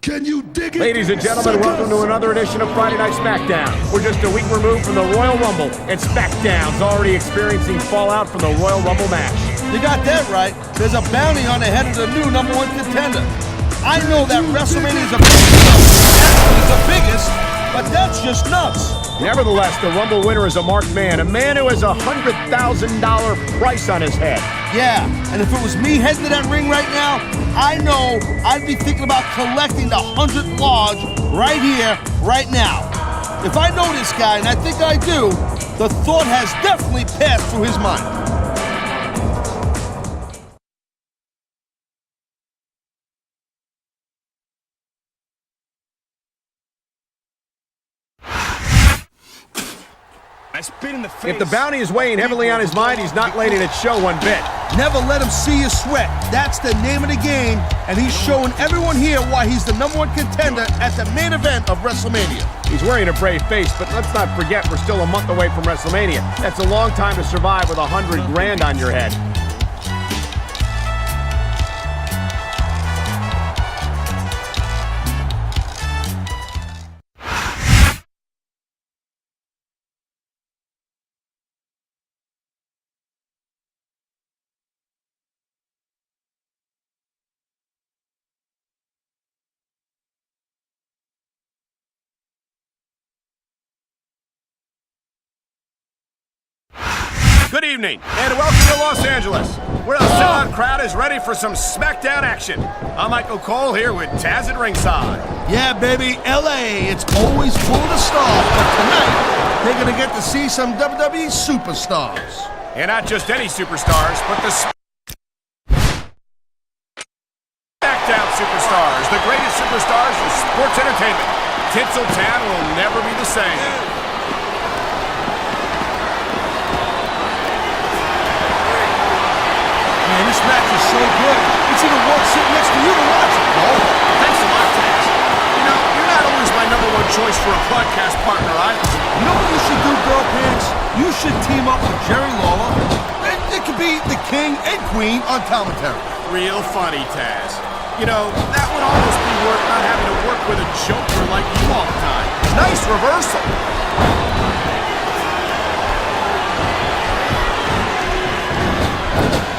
Can you dig it? Ladies and gentlemen, welcome to another edition of Friday Night Smackdown. We're just a week removed from the Royal Rumble, and Smackdown's already experiencing fallout from the Royal Rumble match. You got that right. There's a bounty on the head of the new #1 contender. I know that WrestleMania is a big deal. It's the biggest, but that's just nuts. Nevertheless, the Rumble winner is a marked man, a man who has a $100,000 price on his head. Yeah, and if it was me heading to that ring right now, I know I'd be thinking about collecting the 100th lodge right here, right now. If I know this guy, and I think I do, the thought has definitely passed through his mind. If the bounty is weighing heavily on his mind, he's not letting it show one bit. Never let him see you sweat. That's the name of the game, and he's showing everyone here why he's the #1 contender at the main event of WrestleMania. He's wearing a brave face, but let's not forget we're still a month away from WrestleMania. That's a long time to survive with 100 grand on your head. Good evening, and welcome to Los Angeles, where the sellout crowd is ready for some Smackdown action. I'm Michael Cole here with Taz at ringside. Yeah, baby, LA, it's always full of stars, but tonight, they're gonna get to see some WWE superstars. And not just any superstars, but the Smackdown superstars, the greatest superstars in sports entertainment. Tinseltown will never be the same. Man, this match is so good. It's even worth sitting next to you to watch it, Cole. Thanks a lot, Taz. You know, you're not always my #1 choice for a podcast partner, You know what you should do, Girl Pants? You should team up with Jerry Lawler. It could be the king and queen on commentary. Real funny, Taz. You know, that would almost be worth not having to work with a joker like you all the time. Nice reversal.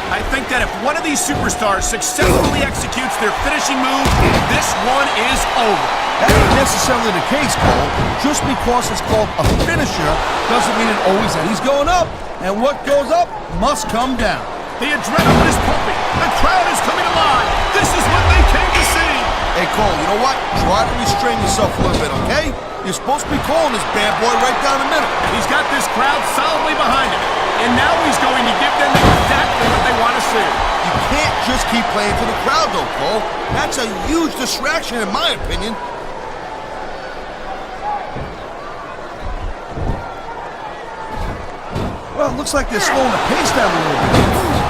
I think that if one of these superstars successfully executes their finishing move, this one is over. That ain't necessarily the case, Cole. Just because it's called a finisher doesn't mean it always ends going up. And what goes up must come down. The adrenaline is pumping. The crowd is coming alive. This is what they came to see. Hey, Cole, you know what? Try to restrain yourself a little bit, okay? You're supposed to be calling this bad boy right down the middle. He's got this crowd solidly behind him. And now he's going to give them exactly what they want to see. You can't just keep playing for the crowd, though, Cole. That's a huge distraction, in my opinion. Well, it looks like they're slowing the pace down a little bit.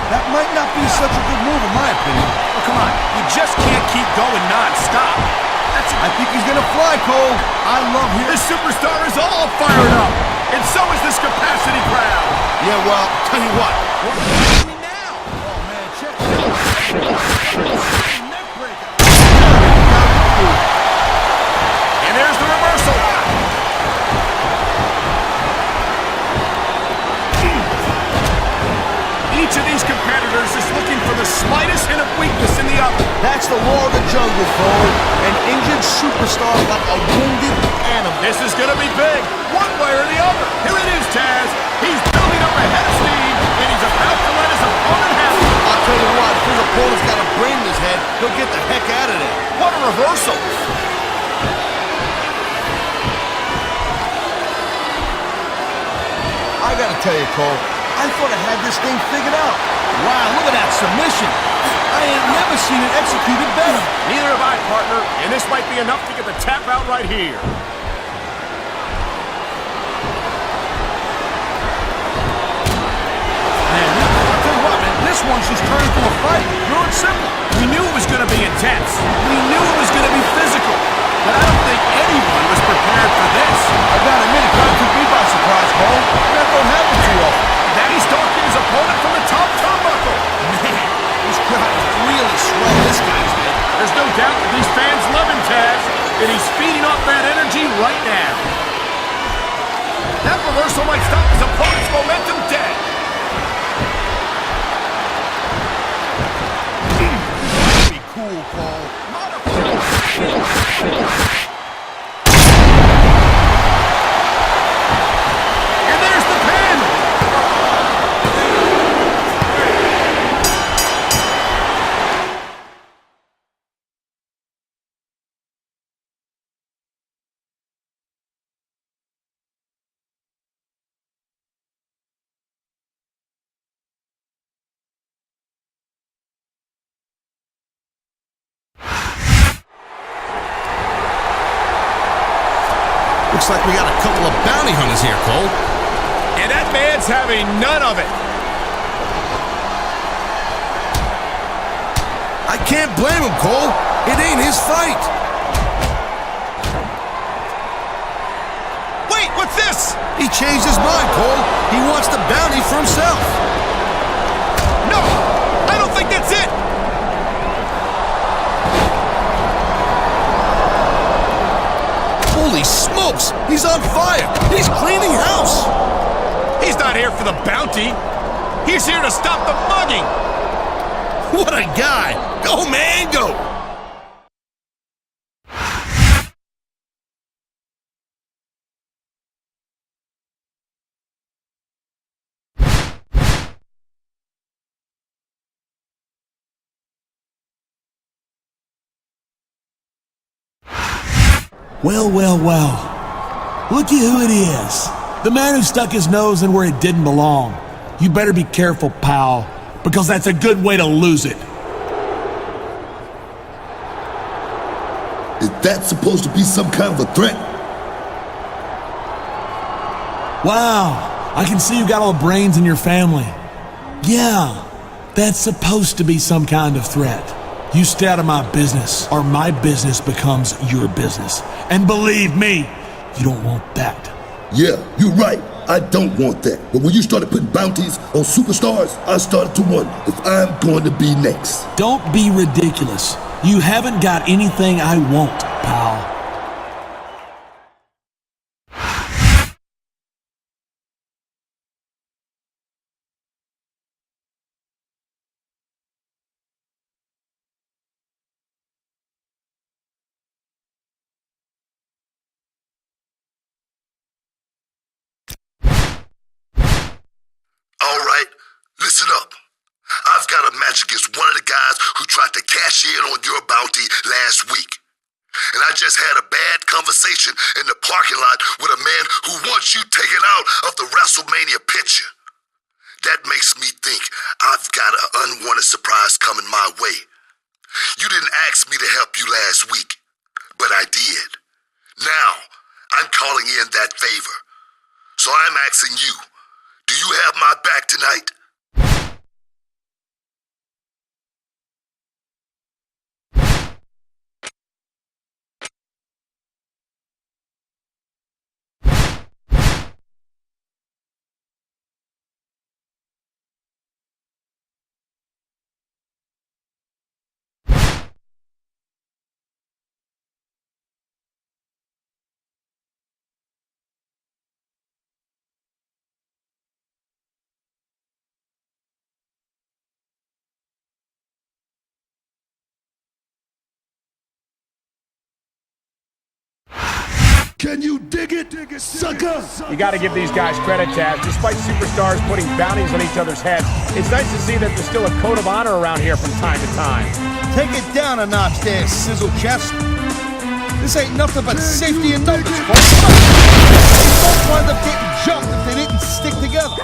That might not be such a good move, in my opinion. Oh, come on. You just can't keep going non-stop. I think he's gonna fly, Cole. I love hearing... This superstar is all fired up. And so is this capacity crowd. Yeah, well, tell you what. What are you doing now? Oh, man, check it out. And there's the reversal. Each of these competitors is looking for the slightest hint of weakness in the other. That's the law of the jungle, Cole. An injured superstar like a wounded animal. This is going to be big, one way or the other. Here it is, Taz. He's building up a head of steam, and he's about to let his opponent have it. I'll tell you what, if his opponent's got a brain in his head, he'll get the heck out of there. What a reversal. I gotta tell you, Cole, I thought I had this thing figured out. Wow, look at that submission. I ain't never seen it executed better. Neither have I, partner, and this might be enough to get the tap out right here. Man, I'll tell you what, man, this one's just turned into a fight. Pure and simple. We knew it was going to be intense. We knew it was going to be physical. But I don't think anyone was prepared for this. I gotta admit, it kind of took me by surprise, Cole. That don't happen too often. Then he's stalking his opponent from the top turnbuckle. Man, this crowd is really swell this guy's head. There's no doubt that these fans love him, Taz. And he's feeding off that energy right now. That reversal might stop his opponent's momentum dead. Be cool, Cole. And there's the pin. Looks like we got a couple of bounty hunters here, Cole. And that man's having none of it. I can't blame him, Cole. It ain't his fight. Wait, what's this? He changed his mind, Cole. He wants the bounty for himself. No, I don't think that's it. Holy smokes! He's on fire! He's cleaning house! He's not here for the bounty. He's here to stop the mugging. What a guy! Go, man, go! Well, well, well. Looky who it is. The man who stuck his nose in where it didn't belong. You better be careful, pal, because that's a good way to lose it. Is that supposed to be some kind of a threat? Wow, I can see you got all the brains in your family. Yeah, that's supposed to be some kind of threat. You stay out of my business, or my business becomes your business. And believe me, you don't want that. Yeah, you're right. I don't want that. But when you started putting bounties on superstars, I started to wonder if I'm going to be next. Don't be ridiculous. You haven't got anything I want, pal. All right, listen up. I've got a match against one of the guys who tried to cash in on your bounty last week. And I just had a bad conversation in the parking lot with a man who wants you taken out of the WrestleMania picture. That makes me think I've got an unwanted surprise coming my way. You didn't ask me to help you last week, but I did. Now, I'm calling in that favor. So I'm asking you, do you have my back tonight? Can you dig it, sucker? You got to give these guys credit, Taz. Despite superstars putting bounties on each other's heads, it's nice to see that there's still a code of honor around here from time to time. Take it down a notch there, Sizzle Chest. This ain't nothing but safety in numbers, folks. You won't wind up getting jumped if they didn't stick together.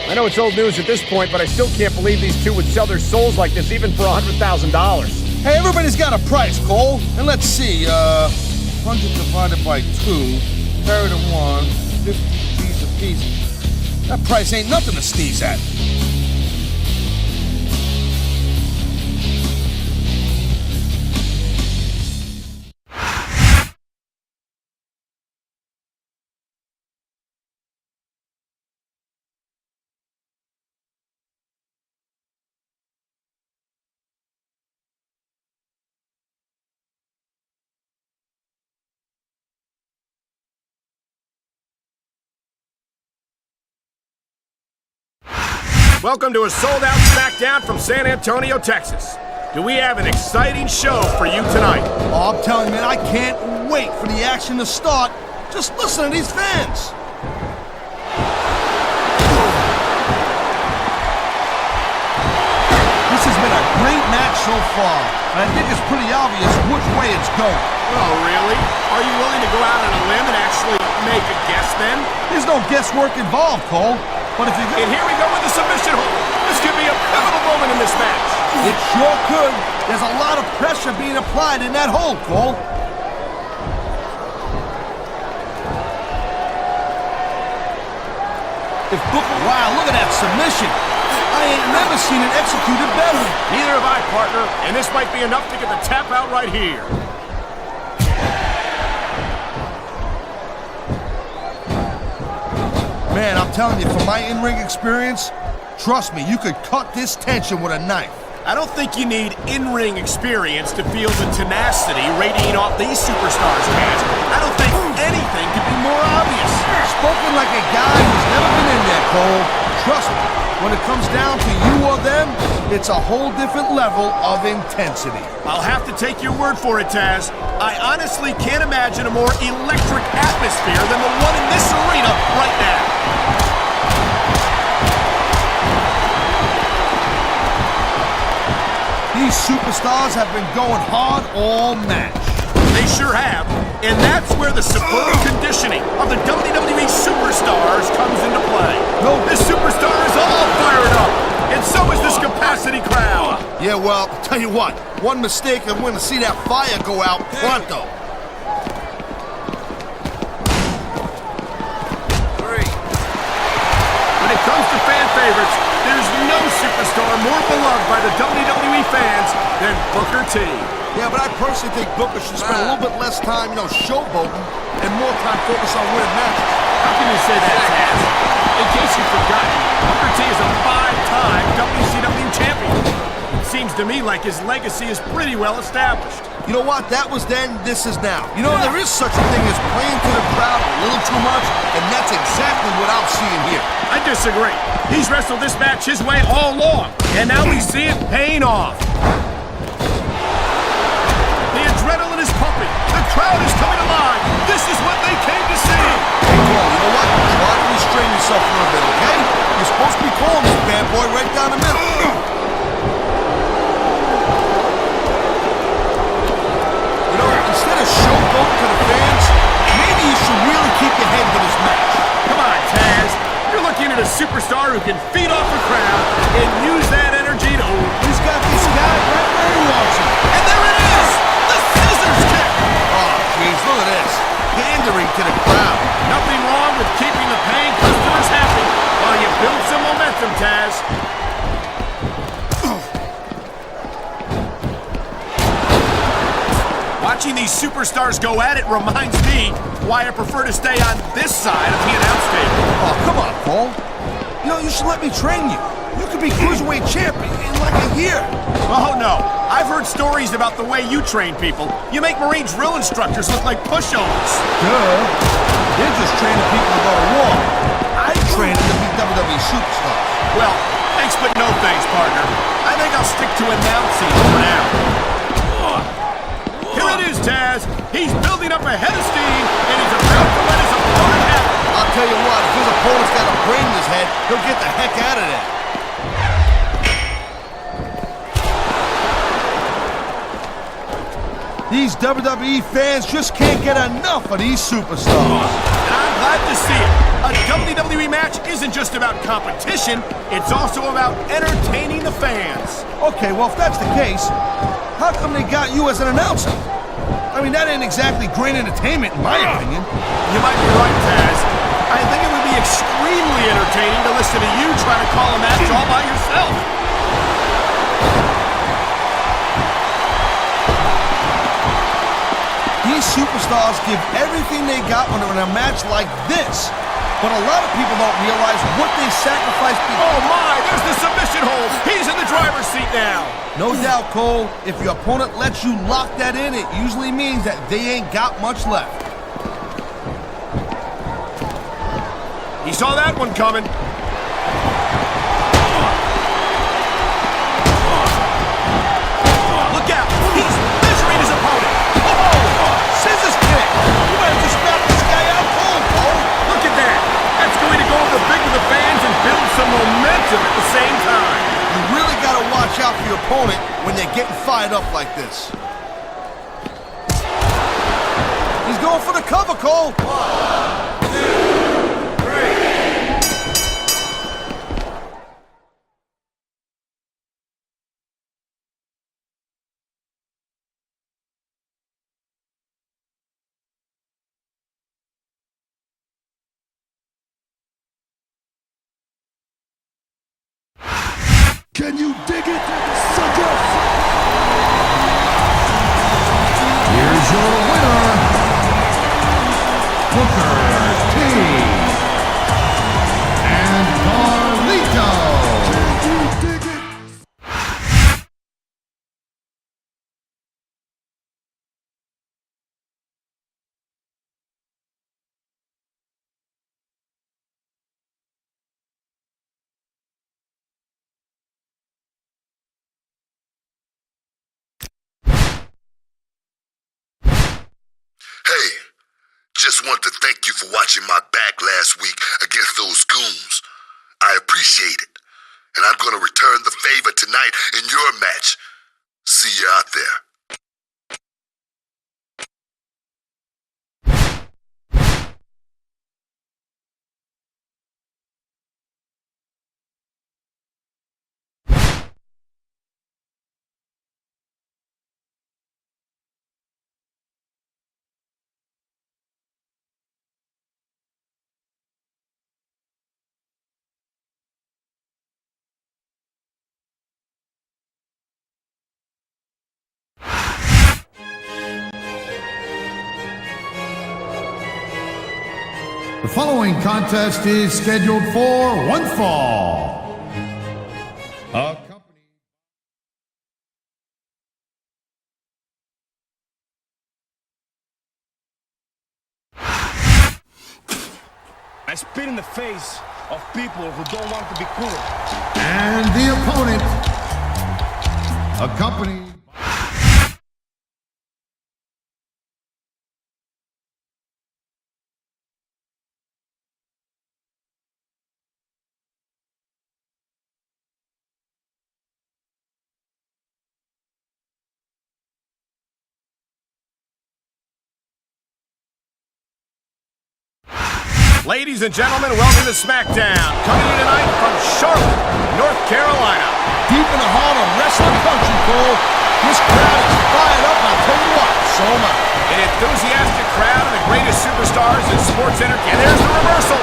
I know it's old news at this point, but I still can't believe these two would sell their souls like this even for $100,000. Hey, everybody's got a price, Cole. And let's see, 100 divided by 2, carry to 1, 50 G's a piece. That price ain't nothing to sneeze at. Welcome to a sold-out Smackdown from San Antonio, Texas. Do we have an exciting show for you tonight? Oh, I'm telling you, man, I can't wait for the action to start. Just listen to these fans. This has been a great match so far, and I think it's pretty obvious which way it's going. Oh, really? Are you willing to go out on a limb and actually make a guess then? There's no guesswork involved, Cole. But if you And here we go with the submission hold. This could be a pivotal moment in this match. It sure could. There's a lot of pressure being applied in that hold, Cole. Wow, look at that submission. I ain't never seen it executed better. Neither have I, partner. And this might be enough to get the tap out right here. Man, I'm telling you, from my in-ring experience, trust me, you could cut this tension with a knife. I don't think you need in-ring experience to feel the tenacity radiating off these superstars' hands. I don't think anything could be more obvious. Spoken like a guy who's never been in there, Cole. Trust me, when it comes down to you or them, it's a whole different level of intensity. I'll have to take your word for it, Taz. I honestly can't imagine a more electric atmosphere than the one in this arena right now. These superstars have been going hard all match. They sure have. And that's where the superb conditioning of the WWE superstars comes into play. No. This superstar is all fired up. And so is this capacity crowd. Yeah, well, tell you what. One mistake and we're going to see that fire go out pronto. When it comes to fan favorites, there's no superstar more beloved by the WWE fans than Booker T. Yeah, but I personally think Booker should spend a little bit less time, showboating and more time focused on winning matches. How can you say that, Taz? In case you've forgotten, Booker T is a 5-time WCW champion. It seems to me like his legacy is pretty well established. You know what? That was then, this is now. There is such a thing as playing to the crowd a little too much, and that's exactly what I'm seeing here. I disagree. He's wrestled this match his way all along, and now we see it paying off. The adrenaline is pumping. The crowd is coming alive. This is what they came to see. Hey, Cole, you know what? Try to restrain yourself a little bit, okay? You're supposed to be calling this bad boy right down the middle. Instead of showboating to the fans, maybe you should really keep your head to this match. Come on, Taz. You're looking at a superstar who can feed off the crowd and use that energy to... He's got this guy right where he wants him. And there it is! The scissors kick! Oh, jeez, look at this. Pandering to the crowd. Nothing wrong with keeping the paying customers happy while you build some momentum, Taz. Watching these superstars go at it reminds me why I prefer to stay on this side of the announce table. Oh, come on, Cole. You should let me train you. You could be Cruiserweight champion in like a year. Oh, no. I've heard stories about the way you train people. You make Marine drill instructors look like pushovers. Duh. They're just training people to go to war. I train them to be WWE superstars. Well, thanks but no thanks, partner. I think I'll stick to announcing for now. Here it is, Taz. He's building up a head of steam, and he's about to let his opponent have it. I'll tell you what, if his opponent's got a brain in his head, he'll get the heck out of there. These WWE fans just can't get enough of these superstars. And I'm glad to see it. A WWE match isn't just about competition, it's also about entertaining the fans. Okay, well, if that's the case, how come they got you as an announcer? I mean, that ain't exactly great entertainment, in my opinion. You might be right, Taz. I think it would be extremely entertaining to listen to you try to call a match all by yourself. These superstars give everything they got when they're in a match like this. But a lot of people don't realize what they sacrifice. Oh my, there's the submission hold. He's in the driver's seat now. No doubt, Cole, if your opponent lets you lock that in, it usually means that they ain't got much left. He saw that one coming. some momentum at the same time. You really got to watch out for your opponent when they're getting fired up like this. He's going for the cover, Cole. 1, 2, 3. Can you dig it, sucker? Here's your winner, Booker T. and Carlito. Can you dig it? Hey, just want to thank you for watching my back last week against those goons. I appreciate it. And I'm going to return the favor tonight in your match. See you out there. The following contest is scheduled for one fall. Accompanied. I spit in the face of people who don't want to be cool. And the opponent, accompanied. Ladies and gentlemen, welcome to Smackdown. Coming to you tonight from Charlotte, North Carolina. Deep in the heart of wrestling country, Cole. This crowd is fired up, and I'll tell you what, so am I. An enthusiastic crowd of the greatest superstars in sports entertainment. And there's the reversal.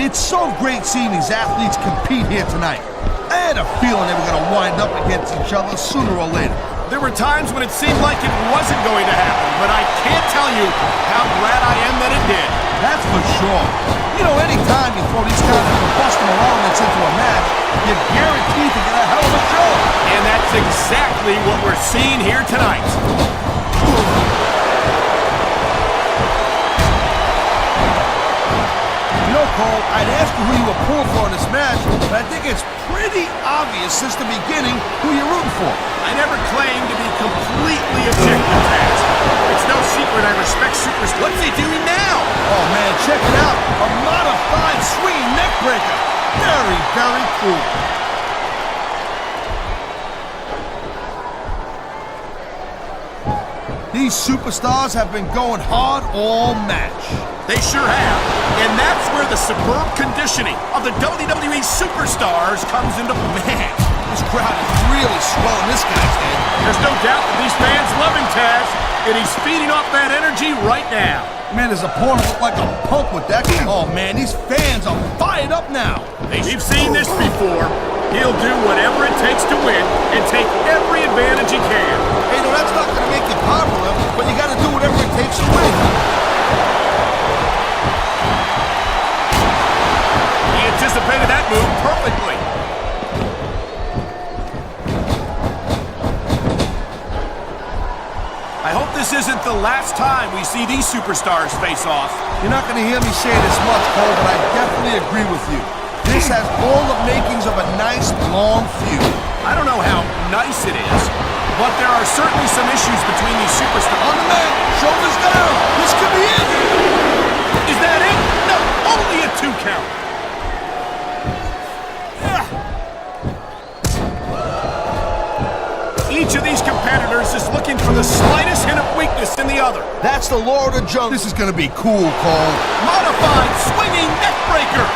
It's so great seeing these athletes compete here tonight. I had a feeling they were going to wind up against each other sooner or later. There were times when it seemed like it wasn't going to happen, but I can't tell you how glad I am that it did. That's for sure. You know, anytime you throw these kind of combustible elements into a match, you're guaranteed to get a hell of a show. And that's exactly what we're seeing here tonight. You know, Cole, I'd ask you who you were pulling for in this match, but I think it's pretty obvious since the beginning who you're rooting for. I never claimed to be completely objective, Taz. It's no secret I respect superstars. What's he doing now? Oh, man, check it out. A modified swinging neck breaker. Very, very cool. These superstars have been going hard all match. They sure have. And that's where the superb conditioning of the WWE superstars comes into play. This crowd is really swelling this guy's head. There's no doubt that these fans love him, Taz, and he's feeding off that energy right now. Man, his opponent looked like a punk with that. Oh, man, these fans are fired up now. We've seen this before. He'll do whatever it takes to win and take every advantage he can. Hey, no, that's not going to make you popular, but you got to do whatever it takes to win. He anticipated that move perfectly. I hope this isn't the last time we see these superstars face off. You're not going to hear me say this much, Cole, but I definitely agree with you. This has all the makings of a nice, long feud. I don't know how nice it is, But there are certainly some issues between these superstars. On the mat, shoulders down. This could be it. Is that it? No, only a 2 count. Each of these competitors is looking for the slightest hint of weakness in the other. That's the law of the jungle. This is gonna be cool, Cole. Modified swinging neck breaker.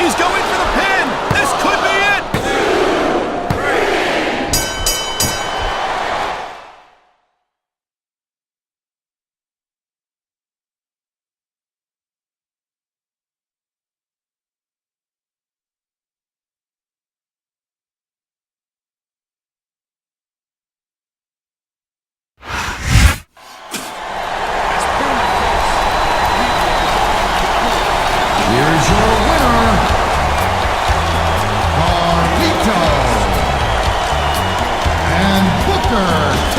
He's going for the pin. This could be it. Here's your winner, Carlito and Booker T.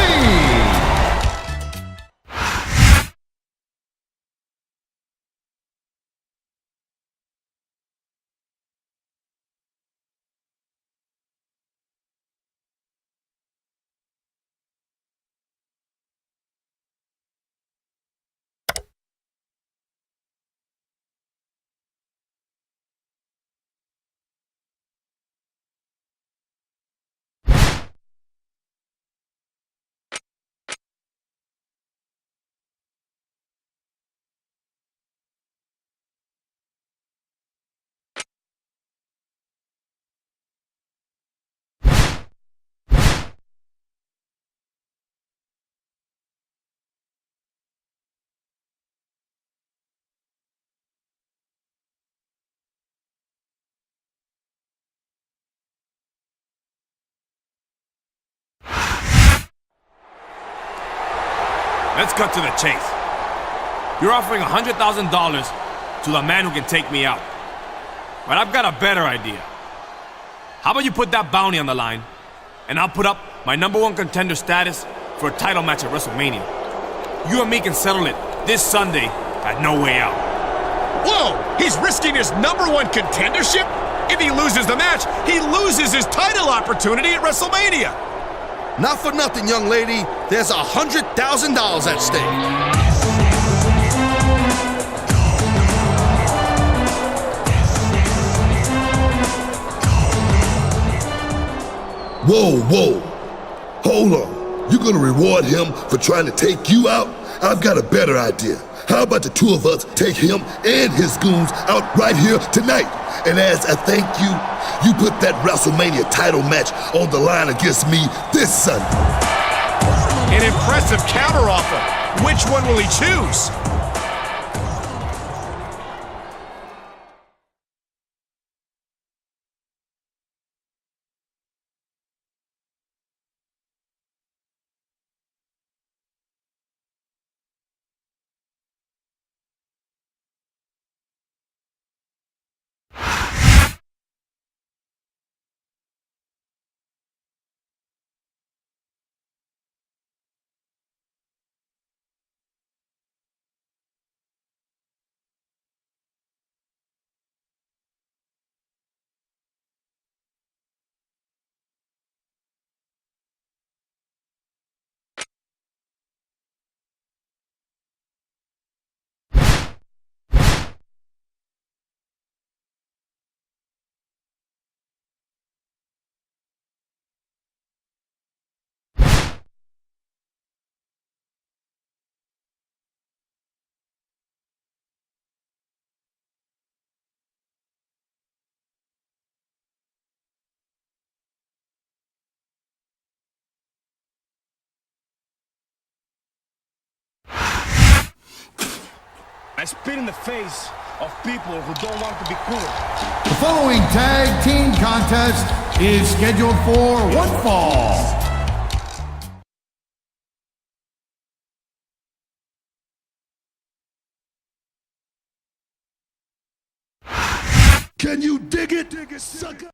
Let's cut to the chase. You're offering $100,000 to the man who can take me out. But I've got a better idea. How about you put that bounty on the line, and I'll put up my #1 contender status for a title match at WrestleMania. You and me can settle it this Sunday at No Way Out. Whoa! He's risking his #1 contendership? If he loses the match, he loses his title opportunity at WrestleMania. Not for nothing, young lady. There's $100,000 at stake. Whoa, whoa. Hold on. You're gonna reward him for trying to take you out? I've got a better idea. How about the two of us take him and his goons out right here tonight? And as a thank you, you put that WrestleMania title match on the line against me this Sunday. An impressive counteroffer. Which one will he choose? I spit in the face of people who don't want to be cool. The following tag team contest is scheduled for one fall. Can you dig it, sucker?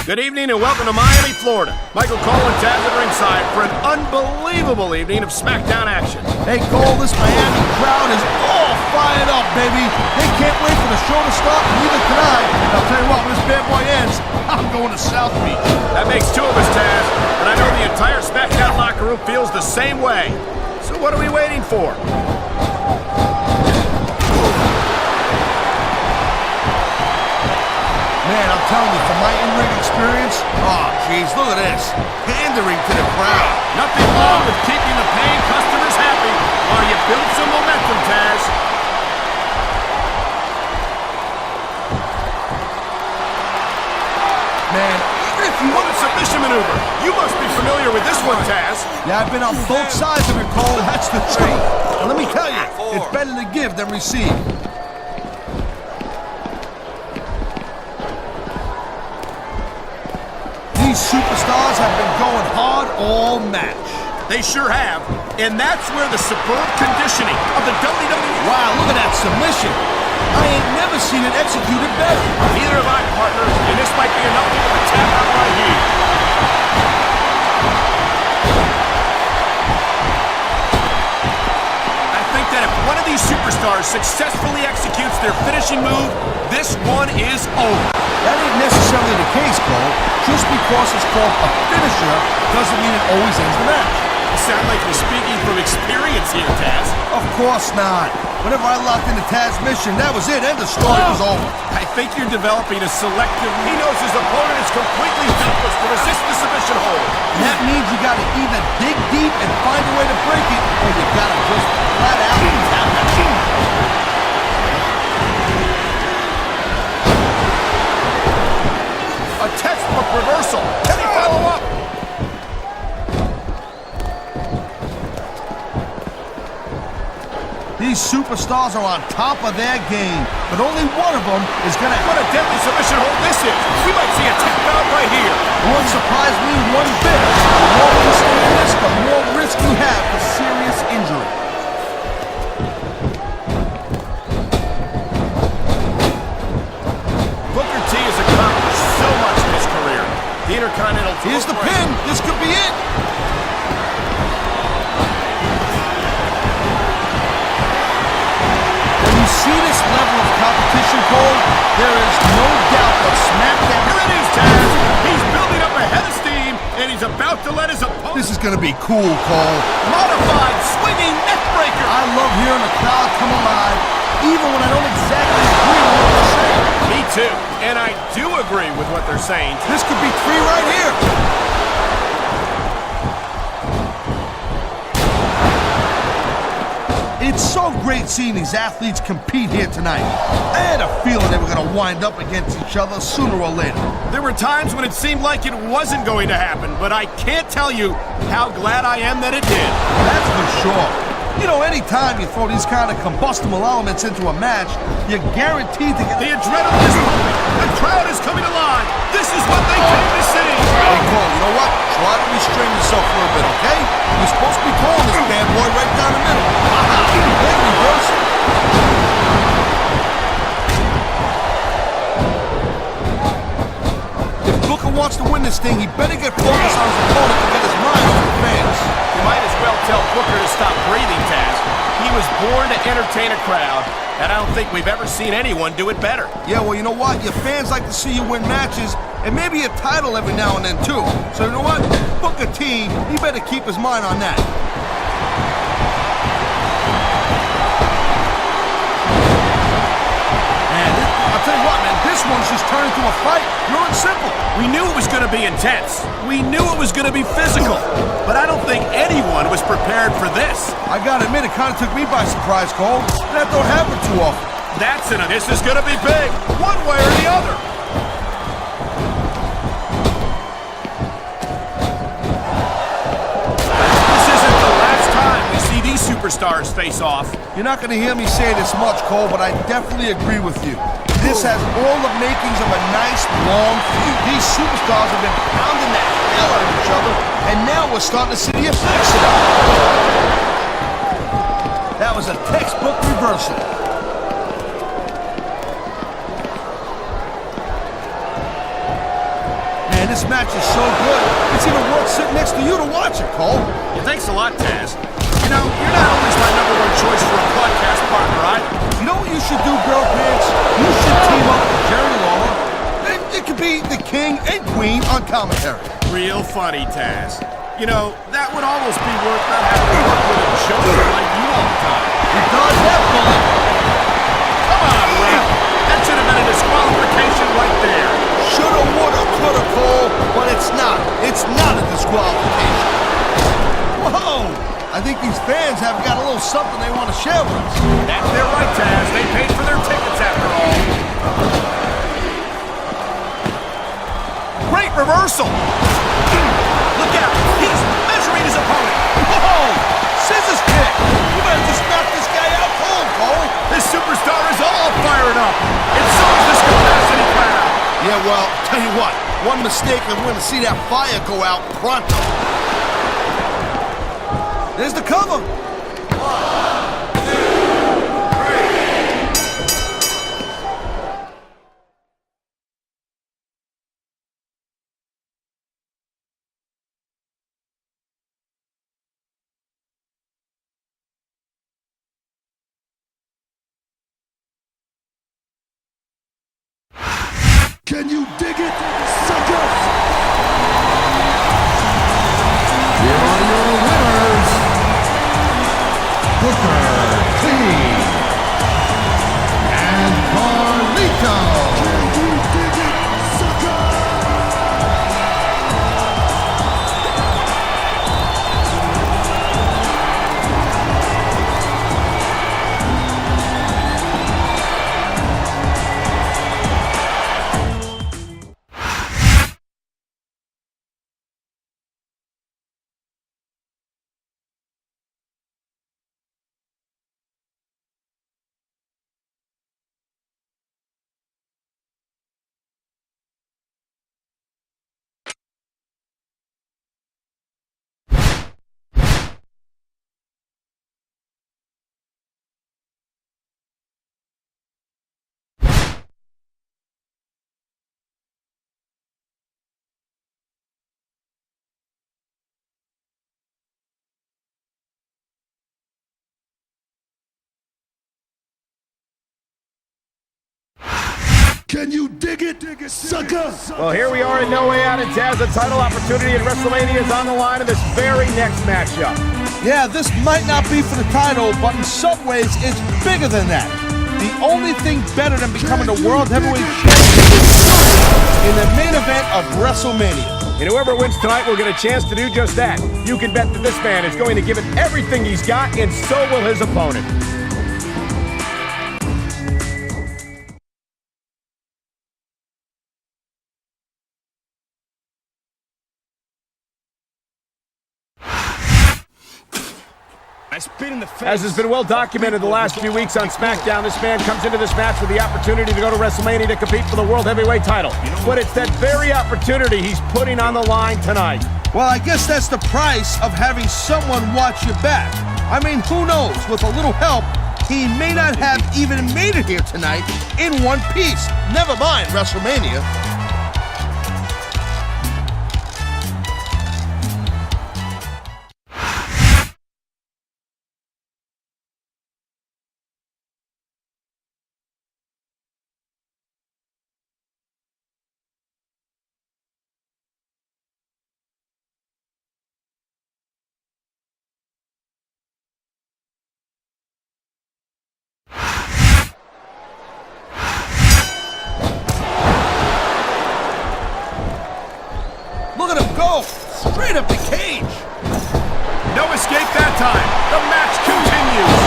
Good evening and welcome to Miami, Florida. Michael Cole and Taz at ringside for an unbelievable evening of Smackdown action. Hey, Cole, this Miami crowd is all fired up, baby. They can't wait for the show to start, and neither can I. And I'll tell you what, when this bad boy ends, I'm going to South Beach. That makes two of us, Taz, and I know the entire Smackdown locker room feels the same way. So what are we waiting for? Man, I'm telling you, from my in-ring experience, oh, jeez, look at this. Pandering to the crowd. Nothing wrong with keeping the paying customers happy while you build some momentum, Taz. Man, even if you What a submission maneuver. You must be familiar with this one, Taz. Yeah, I've been on both sides of it, Cole. That's the truth. And let me tell you, it's better to give than receive. These superstars have been going hard all match. They sure have. And that's where the superb conditioning of the WWE... Wow, look at that submission. I ain't never seen it executed better. Neither have I, partner. And this might be enough to get the tap out right here. I think that if one of these superstars successfully executes their finishing move, this one is over. That ain't necessarily the case, Cole. Just because it's called a finisher doesn't mean it always ends the match. You sound like you're speaking from experience here, Taz. Of course not. Whenever I locked into Taz's mission, that was it, and the story was over. I think you're developing a selective... He knows his opponent is completely helpless to resist the submission hold. And that means you gotta either dig deep and find a way to break it, or you gotta just flat out tap that shit. A textbook reversal. Can he follow up? These superstars are on top of their game, but only one of them is gonna... What a deadly submission hold this is. We might see a tap out right here. Won't surprise me one bit. The more you stay in this, the more risk you have for serious injury. Booker T has accomplished so much in his career. The Intercontinental... Here's the pin. This could be it. When you see this level of competition, Cole, there is no doubt that Smackdown... Here it is, Taz. He's building up a head of steam, and he's about to let his opponent... This is gonna be cool, Cole. Modified swinging neck breaker. I love hearing the crowd come alive, even when I don't exactly agree with what they're saying. Me too. And I do agree with what they're saying. This could be 3 right here. It's so great seeing these athletes compete here tonight. I had a feeling they were going to wind up against each other sooner or later. There were times when it seemed like it wasn't going to happen, but I can't tell you how glad I am that it did. That's for sure. You know, anytime you throw these kind of combustible elements into a match, you're guaranteed to get... The adrenaline is pumping. The crowd is coming alive. This is what they came to see. Hey, Cole, you know what? Try to restrain yourself for a bit, okay? You're supposed to be calling this bad boy right down the middle. Then reverse it. If Booker wants to win this thing, he better get focused on his opponent to get his mind off the fans. You might as well tell Booker to stop breathing, Taz. He was born to entertain a crowd, and I don't think we've ever seen anyone do it better. Yeah, well, you know what? Your fans like to see you win matches, and maybe a title every now and then, too. So you know what? Booker T, he better keep his mind on that. Man, I'll tell you what, man, this one's just turned into a fight. Pure and simple. We knew it was going to be intense. We knew it was going to be physical. But I don't think anyone was prepared for this. I gotta admit, it kind of took me by surprise, Cole. That don't happen too often. That's it. This is going to be big, one way or the other. This isn't the last time we see these superstars face off. You're not gonna hear me say this much, Cole, but I definitely agree with you. This has all the makings of a nice, long feud. These superstars have been pounding the hell out of each other, and now we're starting to see the effects of it. That was a textbook reversal. Man, man. This match is so good. It's even worth sitting next to you to watch it, Cole. Yeah, thanks a lot, Taz. You know, you're not always my #1 choice for a podcast partner, right? You know what you should do, Girl Pants? You should team up with Jerry Lawler. And it could be the king and queen on commentary. Real funny, Taz. You know, that would almost be worth not having to work with a joker like you all the time. It does that, Bullet. Come on, Rap. That should have been a disqualification right there. Shoulda, woulda, coulda, Cole, but it's not. It's not a disqualification. Whoa! I think these fans have got a little something they want to share with us. That's their right, Taz. They paid for their tickets after all. Great reversal. Look out. He's measuring his opponent. Whoa! Scissors kick. You better just knock this guy out cold, Cole. This superstar is all fired up. And so is this capacity crowd. Yeah, well, tell you what. One mistake and we're going to see that fire go out pronto. There's the cover. Can you dig it, suckers? Here are your winners, Booker T and Carlito. Can you dig it, sucker? Can you dig it, sucker? Well, here we are in No Way Out, and Taz, the title opportunity at WrestleMania is on the line in this very next matchup. Yeah, this might not be for the title, but in some ways, it's bigger than that. The only thing better than becoming the World Heavyweight Champion is in the main event of WrestleMania. And whoever wins tonight will get a chance to do just that. You can bet that this man is going to give it everything he's got, and so will his opponent. As has been well documented the last few weeks on Smackdown, this man comes into this match with the opportunity to go to WrestleMania to compete for the World Heavyweight title. But it's that very opportunity he's putting on the line tonight. Well, I guess that's the price of having someone watch your back. I mean, who knows? With a little help, he may not have even made it here tonight in one piece. Never mind WrestleMania. Look at him go! Straight up the cage! No escape that time. The match continues.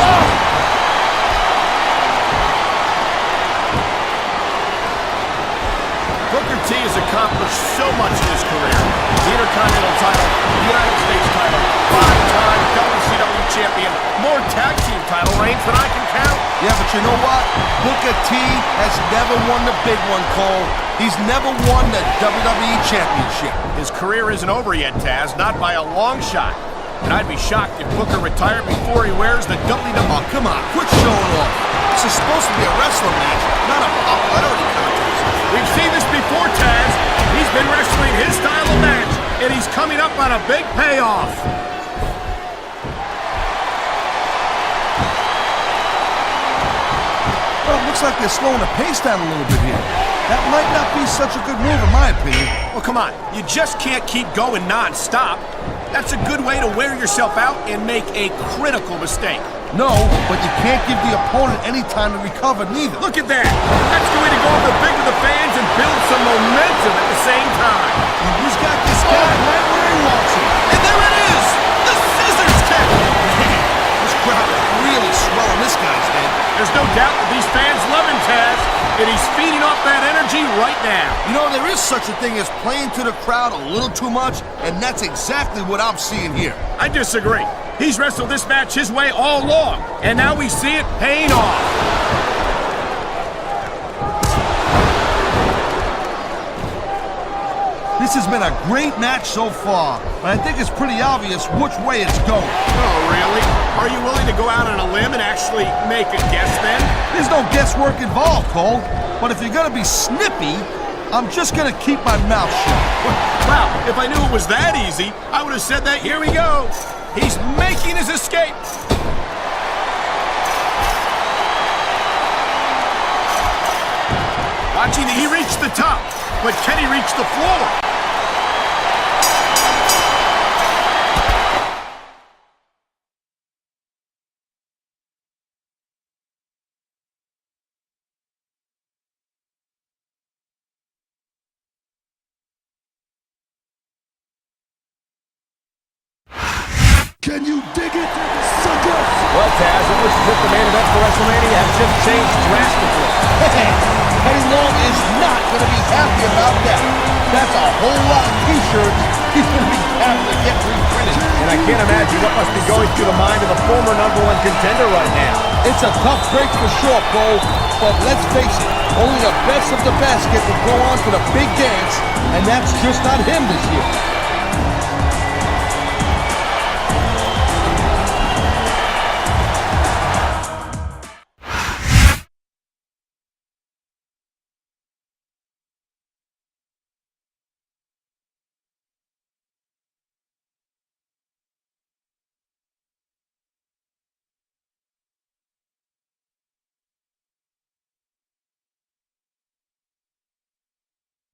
Booker T has accomplished so much in his career. The Intercontinental title, the United States title, 5-time WCW champion, more tag team title reigns than I can count. Yeah, but you know what? Booker T has never won the big one, Cole. He's never won the WWE Championship. His career isn't over yet, Taz, not by a long shot. And I'd be shocked if Booker retired before he wears the WWE. Oh, come on, quit showing off. This is supposed to be a wrestling match, not a popularity contest. We've seen this before, Taz. He's been wrestling his on a big payoff. Well, it looks like they're slowing the pace down a little bit here. That might not be such a good move, in my opinion. Well, come on. You just can't keep going non-stop. That's a good way to wear yourself out and make a critical mistake. No, but you can't give the opponent any time to recover, neither. Look at that. That's the way to go over big to the fans and build some momentum at the same time. And he's got this guy right where he wants him. And there it is! The scissors kick! Man, this crowd is really swelling this guy's head. There's no doubt that these fans love him, Taz, and he's feeding off that energy right now. You know, there is such a thing as playing to the crowd a little too much, and that's exactly what I'm seeing here. I disagree. He's wrestled this match his way all along, and now we see it paying off. This has been a great match so far, but I think it's pretty obvious which way it's going. Oh, really? Are you willing to go out on a limb and actually make a guess then? There's no guesswork involved, Cole. But if you're gonna be snippy, I'm just gonna keep my mouth shut. Wow, if I knew it was that easy, I would have said that. Here we go. He's making his escape. Watching, he reached the top, but can he reach the floor? Can you dig it, sucker? Well, Taz, it looks as if the main event for WrestleMania has just changed drastically. Eddie Long is not going to be happy about that. That's a whole lot of T-shirts he's going to be having to get reprinted. And I can't imagine what must be going through the mind of the former #1 contender right now. It's a tough break for sure, Cole. But let's face it, only the best of the best get to go on to the big dance, and that's just not him this year.